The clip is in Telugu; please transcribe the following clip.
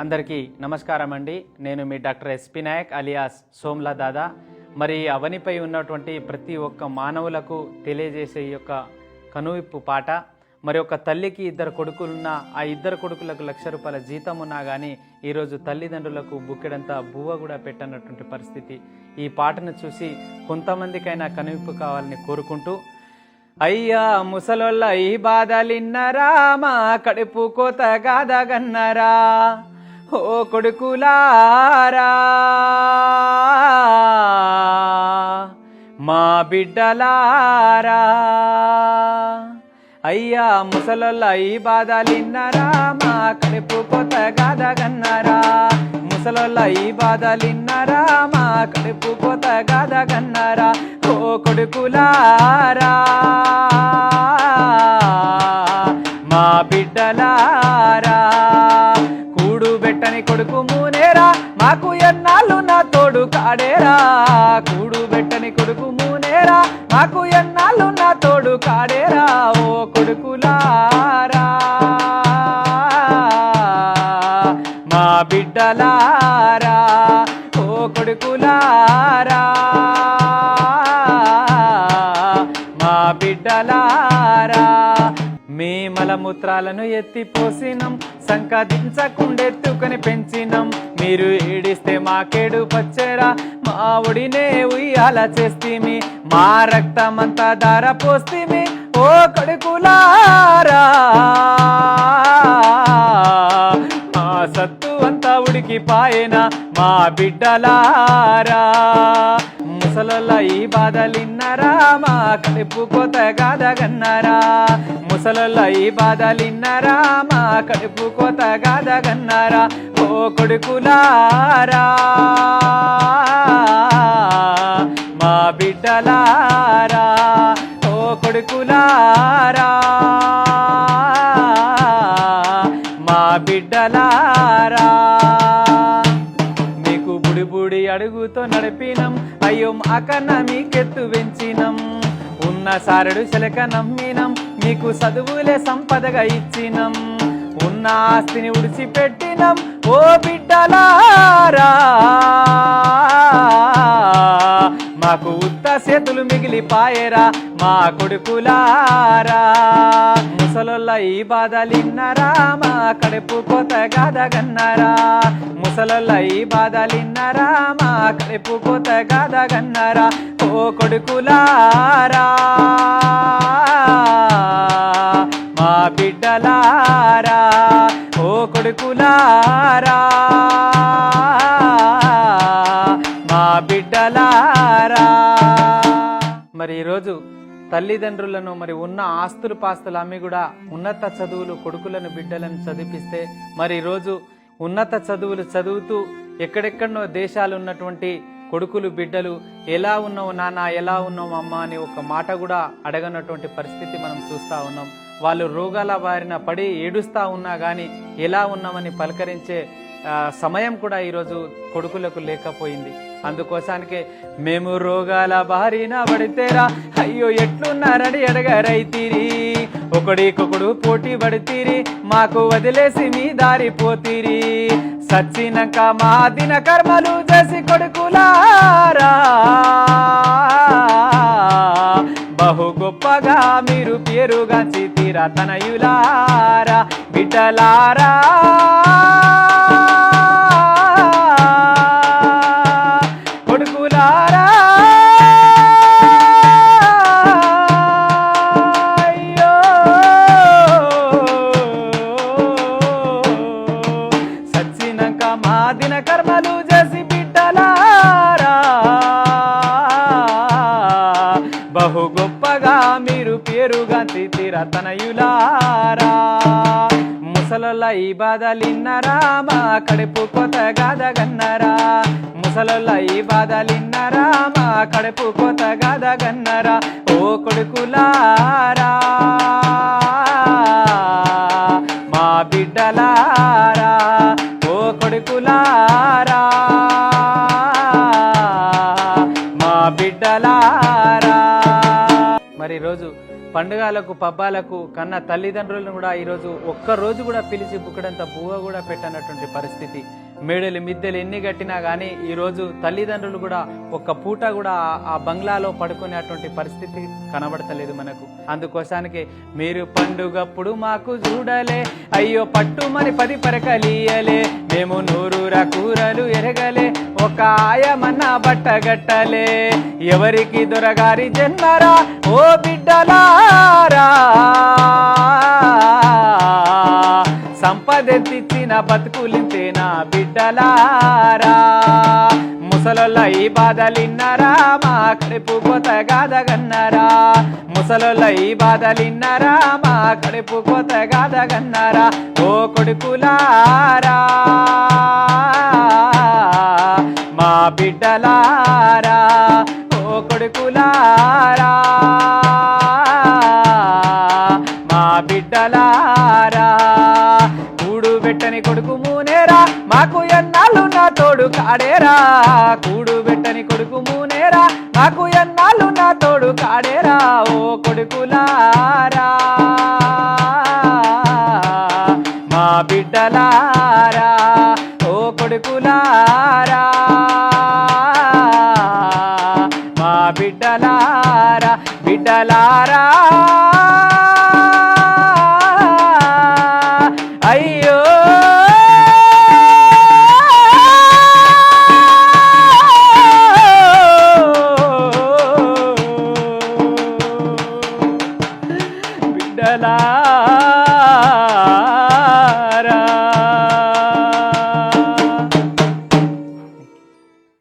అందరికీ నమస్కారం అండి. నేను మీ doctor SP Nayak alias Somla Dada. మరి అవనిపై ఉన్నటువంటి ప్రతి ఒక్క మానవులకు తెలియజేసే ఈ యొక్క కనువిప్పు పాట. మరి ఒక తల్లికి ఇద్దరు కొడుకులున్న ఆ ఇద్దరు కొడుకులకు ₹1,00,000 జీతం ఉన్నా కానీ ఈరోజు తల్లిదండ్రులకు బుక్కెడంతా బువ్వ కూడా పెట్టనటువంటి పరిస్థితి. ఈ పాటను చూసి కొంతమందికైనా కనువిప్పు కావాలని కోరుకుంటూ, అయ్యా ముసలోళ్ళ ఈ బాధలిన్నరా, మా కడుపు కోత గాదగన్నరా, ఓ కొడుకులారా మా బిడ్డలారా. అయ్యా ముసలోళ్ళ ఈ బాధలిన్నరా, మా కడుపు కోత గాదగన్నరా, ముసలోళ్ళ ఈ బాధలిన్నరా, మా కడుపు కోత గాదగన్నరా, ఓ కొడుకులారా మా బిడ్డలారా. కూడుబెట్టని కొడుకు మూనేరా, మాకు ఎన్నాళ్ళు నా తోడు కాడేరా, కూడుబెట్టని కొడుకు మూనేరా, మాకు ఎన్నాళ్ళు నా తోడు కాడేరా, ఓ కొడుకులారా మా బిడ్డలారా, ఓ కొడుకులారా మా బిడ్డలారా. మీ మలమూత్రాలను ఎత్తిపోసినం, సంకదించకుండెత్తుకొని పెంచినం, మీరు ఏడిస్తే మాకేడు పచ్చేరా, మా ఒడినే ఉయ్యాల చేస్తీమి, మా రక్తమంతా ధార పోస్తీమి, ఓ కొడుకులారా మా సత్తు అంతా ఉడికిపాయెనా, మా బిడ్డలారా. ముసలోళ్ళ ఈ బాధలిన్నరా, మా కడుపు కోత గాదగన్నరా, ముసలోళ్ళ ఈ బాధలిన్నరా, మా కడుపు కోత గాదగన్నరా, ఓ కొడుకులారా మా బిడ్డలారా, ఓ కొడుకులారా మా బిడ్డలారా. మీకు బుడి బుడి అడుగుతో నడిపినం, అయ్యో మాకన్నా మీకెత్తు పెంచినం, ఉన్న సారెడు శిలక నమ్మినం, మీకు చదువులే సంపదగా ఇచ్చినం, ఉన్న ఆస్తిని ఉడిచిపెట్టినం, ఓ బిడ్డలారా మాకు ఉత్త చేతులు మిగిలిపాయరా, మా కొడుకులారా. ముసలోళ్ళ ఈ బాధలిన్నరా, మా కడుపు కోత గాదగన్నరా, ముసలోళ్ళ ఈ బాధలిన్నరా, మా కడుపు కోత గాదగన్నరా, ఓ కొడుకులారా మా బిడ్డలారా, ఓ కొడుకులారా మా బిడ్డలారా. మరి ఈరోజు తల్లిదండ్రులను మరి ఉన్న ఆస్తులు పాస్తులు అమ్మి కూడా ఉన్నత చదువులు కొడుకులను బిడ్డలను చదివిపిస్తే, మరి ఈరోజు ఉన్నత చదువులు చదువుతూ ఎక్కడెక్కడనో దేశాలు ఉన్నటువంటి కొడుకులు బిడ్డలు ఎలా ఉన్నావు నాన్న, ఎలా ఉన్నావు అమ్మ అని ఒక మాట కూడా అడగనటువంటి పరిస్థితి మనం చూస్తూ ఉన్నాం. వాళ్ళు రోగాల బారిన పడి ఏడుస్తూ ఉన్నా కానీ ఎలా ఉన్నామని పలకరించే సమయం కూడా ఈరోజు కొడుకులకు లేకపోయింది. అందుకోసానికే మేము రోగాల బారిన పడితేరా, అయ్యో ఎట్లున్నారని అడగరైతిరి, ఒకడికొకడు పోటీ పడితీరి, మాకు వదిలేసి మీ దారిపోతీరి, సచ్చినాక మా దిన కర్మలు చేసి కొడుకులారా బహు గొప్పగా మీరు పేరుగాంచి తీరా తనయులారా, బిడ్డలారా కొడుకులారా అయ్యో సచ్చినాక మా దిన కర్మలు చేసి బిడ్డలారా బహు గొప్పగా మీరు పేరుగాంచి తీరా తనయులారా. ముసలోళ్ళ ఈ బాధలిన్నరా, మా కడుపు కోత గాదగన్నరా, ముసలోళ్ళ ఈ బాధలిన్నరా, మా కడుపు కోత గాదగన్నరా, ఓ కొడుకులారా మా బిడ్డలారా, ఓ కొడుకులారా మా బిడ్డలారా. మరి ఈరోజు పండుగలకు పబ్బాలకు కన్న తల్లిదండ్రులను కూడా ఈరోజు ఒక్కరోజు కూడా పిలిచి బుక్కడంత బువ్వ కూడా పెట్టనటువంటి పరిస్థితి. మేడలు మిద్దెలు ఎన్ని కట్టినా కానీ ఈరోజు తల్లిదండ్రులు కూడా ఒక్క పూట కూడా ఆ బంగ్లాలో పడుకునేటువంటి పరిస్థితి కనబడతలేదు మనకు. అందుకోసానికి మీరు పండుగప్పుడు మాకు చూడలే, అయ్యో పట్టుమని 10 పరకలియలే, మేము 100 కూరలు ఎరగలే, ఒక ఆయమన్న బట్టగట్టలే, ఎవరికి దొరగారి జన్మరా ఓ బిడ్డలారా, సంపదెత్తిచ్చిన బతుకులింతేనా బిడ్డలారా, ముసలొల్ల ఈ బాధలిన్నరా మా కడుపు కోత గాదగన్నరా, ముసలొల్ల ఈ బాధలిన్నరా మా కడుపు కోత గాదగన్నరా, ఓ కొడుకులారా మా బిడ్డలారా, ఓ కొడుకులారా మా బిడ్డలారా, కూడు పెట్టని కొడుకు మూనేరా మాకు ఎన్నాళ్ళు నా తోడు కాడేరా, కూడు పెట్టని కొడుకు మూనేరా మాకు ఎన్నాళ్ళు నా తోడు కాడేరా, ఓ కొడుకులారా మా బిడ్డలారా, ఓ కొడుకులారా మా బిడ్డలారా, బిడ్డలారా